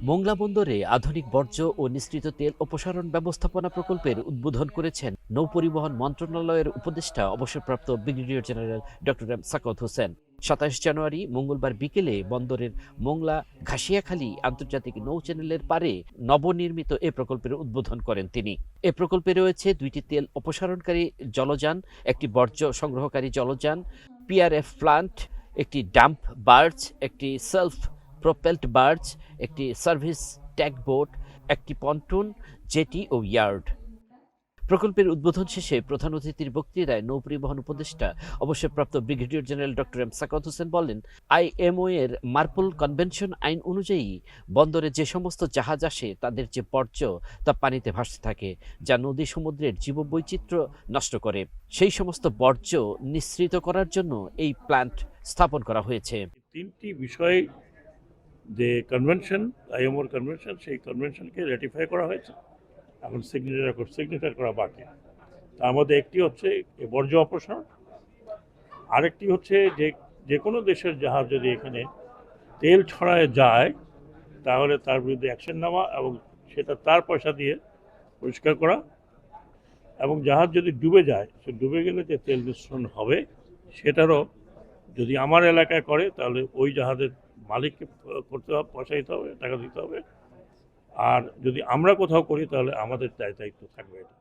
মোংলা বন্দরে আধুনিক বর্জ্য ও নিঃসৃত তেল অপসারণ ব্যবস্থাপনা প্রকল্পের উদ্বোধন করেছেন নৌপরিবহন মন্ত্রণালয়ের উপদেষ্টা অবসরপ্রাপ্ত brigadier general doctor M Sakhawat Hossain. ২৭ January মঙ্গলবার বিকেলে বন্দরের মোংলা ঘাসিয়াখালী আন্তর্জাতিক নৌ চ্যানেলের পারে নবনির্মিত এ প্রকল্পের উদ্বোধন করেন তিনি। এ প্রকল্পে রয়েছে ২টি তেল অপসারণকারী জলযান, একটি বর্জ্য সংগ্রহকারী জলযান, পিআরএফ প্লান্ট, একটি ডাম্প বার্জ, একটি সেলফ প্রোপেলড বার্জ, একটি সার্ভিস ট্যাগ বোট, একটি পন্টুন, জেটি ও ইয়ার্ড। প্রকল্পের উদ্বোধন শেষে প্রধান অতিথির বক্তৃতায় নৌপরিবহন উপদেষ্টা অবসরপ্রাপ্ত brigadier general doctor M Sakhawat Hossain বলেন, আইএমও এর মার্পল কনভেনশন আইন অনুযায়ী বন্দরে যে সমস্ত জাহাজ আসে তাদের যে বর্জ্য তা পানিতে ভাসতে থাকে, যা নদী সমুদ্রের জীববৈচিত্র্য নষ্ট করে। সেই সমস্ত বর্জ্য নিঃসৃত করার জন্য এই প্ল্যান্ট স্থাপন করা হয়েছে। তিনটি বিষয় যে কনভেনশন, আইএমওর কনভেনশন, সেই কনভেনশনকে রেটিফাই করা হয়েছে, এখন সিগনেচার করা বাকি। তার মধ্যে একটি হচ্ছে বর্জ্য অপসারণ, আরেকটি হচ্ছে যে কোনো দেশের জাহাজ যদি এখানে তেল ছড়ায় যায় তাহলে তার বিরুদ্ধে অ্যাকশন নেওয়া এবং সেটা তার পয়সা দিয়ে পরিষ্কার করা, এবং জাহাজ যদি ডুবে যায়, সে ডুবে গেলে যে তেল নিঃসরণ হবে সেটারও যদি আমার এলাকায় করে তাহলে ওই জাহাজের মালিককে করতে হবে, পয়সা দিতে হবে, টাকা দিতে হবে। আর যদি আমরা কোথাও করি তাহলে আমাদের দায়িত্ব থাকবে এটা।